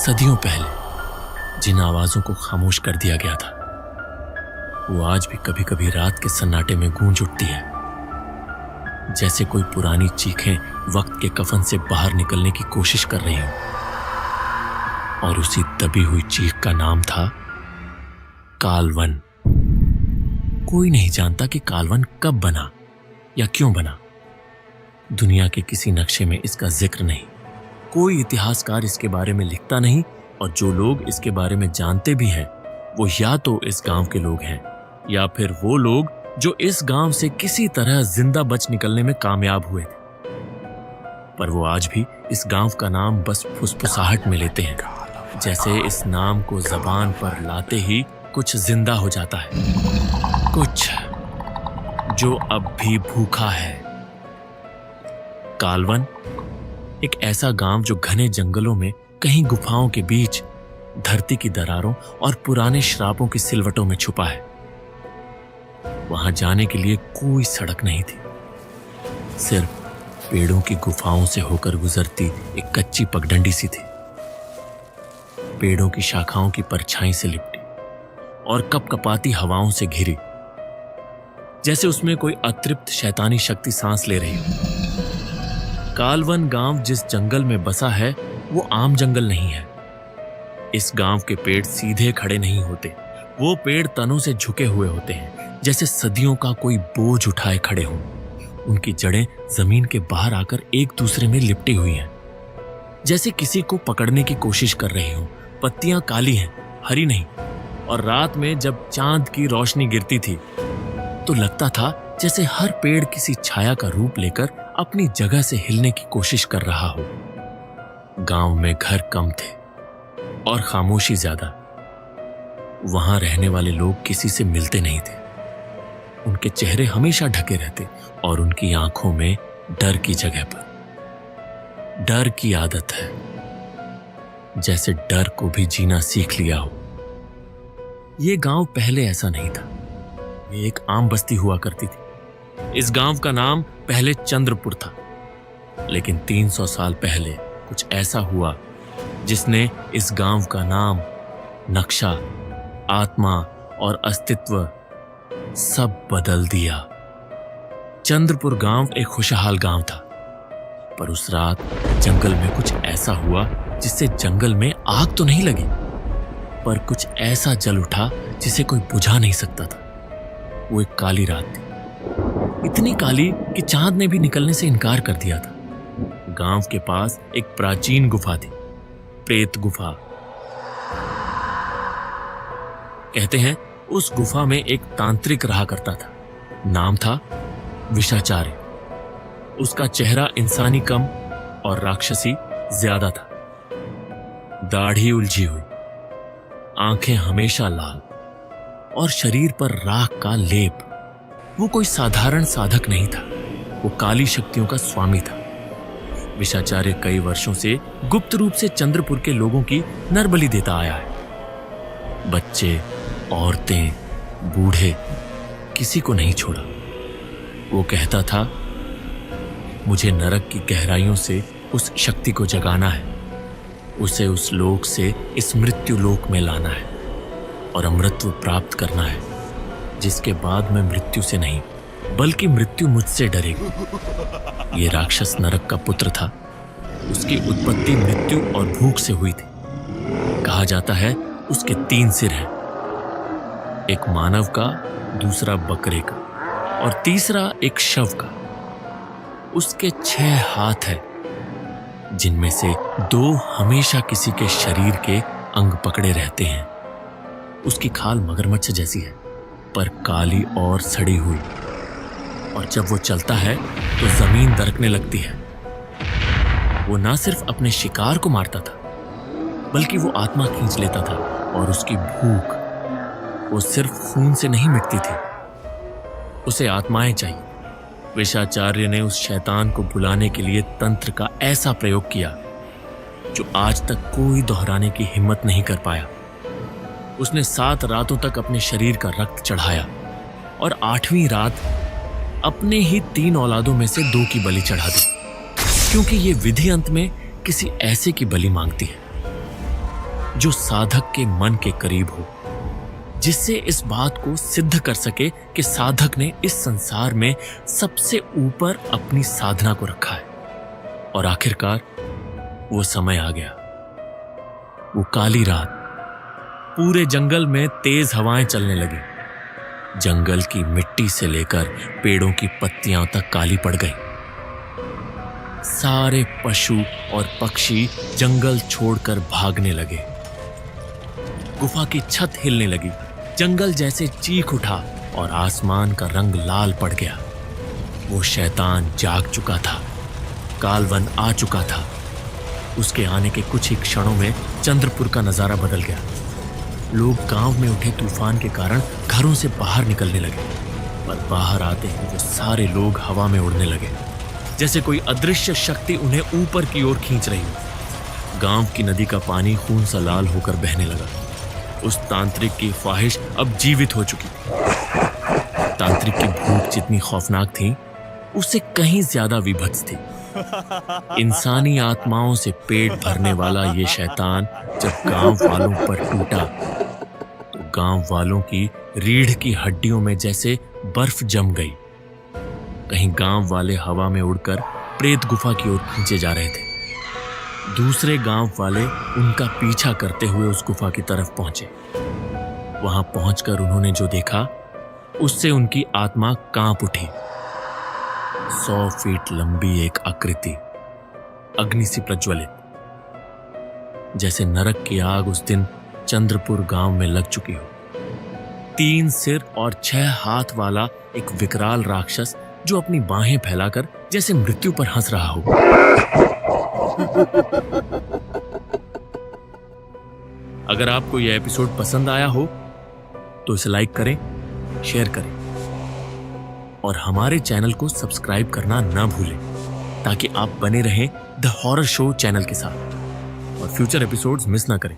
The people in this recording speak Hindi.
सदियों पहले जिन आवाजों को खामोश कर दिया गया था, वो आज भी कभी कभी रात के सन्नाटे में गूंज उठती है, जैसे कोई पुरानी चीखें वक्त के कफन से बाहर निकलने की कोशिश कर रही हो। और उसी दबी हुई चीख का नाम था कालवन। कोई नहीं जानता कि कालवन कब बना या क्यों बना। दुनिया के किसी नक्शे में इसका जिक्र नहीं, कोई इतिहासकार इसके बारे में लिखता नहीं, और जो लोग इसके बारे में जानते भी हैं वो या तो इस गांव के लोग हैं या फिर वो लोग जो इस गांव से किसी तरह जिंदा बच निकलने में कामयाब हुए थे। पर वो आज भी इस गांव का नाम बस फुसफुसाहट में लेते हैं, जैसे इस नाम को जबान पर लाते ही कुछ जिंदा हो जाता है, कुछ जो अब भी भूखा है। कालवन एक ऐसा गांव जो घने जंगलों में कहीं गुफाओं के बीच धरती की दरारों और पुराने श्रापों की सिलवटों में छुपा है। वहां जाने के लिए कोई सड़क नहीं थी, सिर्फ पेड़ों की गुफाओं से होकर गुजरती एक कच्ची पगडंडी सी थी, पेड़ों की शाखाओं की परछाई से लिपटी और कपकपाती हवाओं से घिरी, जैसे उसमें कोई अतृप्त शैतानी शक्ति सांस ले रही हो। कालवन गांव जिस जंगल में बसा है वो आम जंगल नहीं है। इस गांव के पेड़ सीधे खड़े नहीं होते, वो पेड़ तनों से झुके हुए होते हैं, जैसे सदियों का कोई बोझ उठाए खड़े हों। उनकी जड़ें जमीन के बाहर आकर एक दूसरे में लिपटी हुई हैं, जैसे किसी को पकड़ने की कोशिश कर रही हों। पत्तियां काली हैं, हरी नहीं, और रात में जब चांद की रोशनी गिरती थी तो लगता था जैसे हर पेड़ किसी छाया का रूप लेकर अपनी जगह से हिलने की कोशिश कर रहा हो। गांव में घर कम थे और खामोशी ज्यादा। वहां रहने वाले लोग किसी से मिलते नहीं थे, उनके चेहरे हमेशा ढके रहते और उनकी आंखों में डर की जगह पर डर की आदत है, जैसे डर को भी जीना सीख लिया हो। यह गांव पहले ऐसा नहीं था, ये एक आम बस्ती हुआ करती थी। इस गांव का नाम पहले चंद्रपुर था, लेकिन 300 साल पहले कुछ ऐसा हुआ जिसने इस गांव का नाम, नक्शा, आत्मा और अस्तित्व सब बदल दिया। चंद्रपुर गांव एक खुशहाल गांव था, पर उस रात जंगल में कुछ ऐसा हुआ जिससे जंगल में आग तो नहीं लगी, पर कुछ ऐसा जल उठा जिसे कोई बुझा नहीं सकता था। वो एक काली रात थी, इतनी काली कि चांद ने भी निकलने से इनकार कर दिया था। गांव के पास एक प्राचीन गुफा थी, प्रेत गुफा। कहते हैं उस गुफा में एक तांत्रिक रहा करता था, नाम था विशाचार्य। उसका चेहरा इंसानी कम और राक्षसी ज्यादा था, दाढ़ी उलझी हुई, आंखें हमेशा लाल और शरीर पर राख का लेप। वो कोई साधारण साधक नहीं था, वो काली शक्तियों का स्वामी था। विशाचार्य कई वर्षों से गुप्त रूप से चंद्रपुर के लोगों की नरबलि देता आया है। बच्चे, औरतें, बूढ़े, किसी को नहीं छोड़ा। वो कहता था, मुझे नरक की गहराइयों से उस शक्ति को जगाना है, उसे उस लोक से इस मृत्यु लोक में लाना है और अमृतत्व प्राप्त करना है, जिसके बाद मैं मृत्यु से नहीं बल्कि मृत्यु मुझसे डरेगी। ये राक्षस नरक का पुत्र था, उसकी उत्पत्ति मृत्यु और भूख से हुई थी। कहा जाता है उसके 3 सिर हैं, एक मानव का, दूसरा बकरे का और तीसरा एक शव का। उसके 6 हाथ हैं, जिनमें से 2 हमेशा किसी के शरीर के अंग पकड़े रहते हैं। उसकी खाल मगरमच्छ जैसी है, पर काली और सड़ी हुई, और जब वो चलता है तो जमीन दरकने लगती है। वो ना सिर्फ अपने शिकार को मारता था, बल्कि वो आत्मा खींच लेता था, और उसकी भूख वो सिर्फ खून से नहीं मिटती थी, उसे आत्माएं चाहिए। विशाचार्य ने उस शैतान को बुलाने के लिए तंत्र का ऐसा प्रयोग किया जो आज तक कोई दोहराने की हिम्मत नहीं कर पाया। उसने 7 रातों तक अपने शरीर का रक्त चढ़ाया और 8वीं रात अपने ही 3 औलादों में से 2 की बलि चढ़ा दी, क्योंकि ये विधि अंत में किसी ऐसे की बलि मांगती है। जो साधक के मन के करीब हो, जिससे इस बात को सिद्ध कर सके कि साधक ने इस संसार में सबसे ऊपर अपनी साधना को रखा है। और आखिरकार वो समय आ गया। वो काली रात, पूरे जंगल में तेज हवाएं चलने लगी। जंगल की मिट्टी से लेकर पेड़ों की पत्तियां तक काली पड़ गई। सारे पशु और पक्षी जंगल छोड़कर भागने लगे। गुफा की छत हिलने लगी। जंगल जैसे चीख उठा और आसमान का रंग लाल पड़ गया। वो शैतान जाग चुका था। कालवन आ चुका था। उसके आने के कुछ ही क्षणों में चंद्रपुर का नजारा बदल गया। लोग गांव में उठे तूफान के कारण घरों से बाहर निकलने लगे, पर बाहर आते ही वो सारे लोग हवा में उड़ने लगे, जैसे कोई अदृश्य शक्ति उन्हें ऊपर की ओर खींच रही हो। गांव की नदी का पानी खून सा लाल होकर बहने लगा। उस तांत्रिक की ख्वाहिश अब जीवित हो चुकी थी। तांत्रिक की भूख जितनी खौफनाक थी, उससे कहीं ज्यादा विभत्स थी। इंसानी आत्माओं से पेट भरने वाला ये शैतान जब गांव वालों पर टूटा तो गांव वालों की रीढ़ की हड्डियों में जैसे बर्फ जम गई। कहीं गांव वाले हवा में उड़कर प्रेत गुफा की ओर खींचे जा रहे थे। दूसरे गांव वाले उनका पीछा करते हुए उस गुफा की तरफ पहुंचे। वहां पहुंचकर उन्होंने जो देखा, उससे उनकी आत्मा कांप उठी। 100 फीट लंबी एक आकृति, अग्नि से प्रज्वलित, जैसे नरक की आग उस दिन चंद्रपुर गांव में लग चुकी हो। 3 सिर और 6 हाथ वाला एक विकराल राक्षस जो अपनी बाहें फैलाकर जैसे मृत्यु पर हंस रहा हो। अगर आपको यह एपिसोड पसंद आया हो तो इसे लाइक करें, शेयर करें और हमारे चैनल को सब्सक्राइब करना ना भूलें, ताकि आप बने रहें द हॉरर शो चैनल के साथ और फ्यूचर एपिसोड्स मिस ना करें।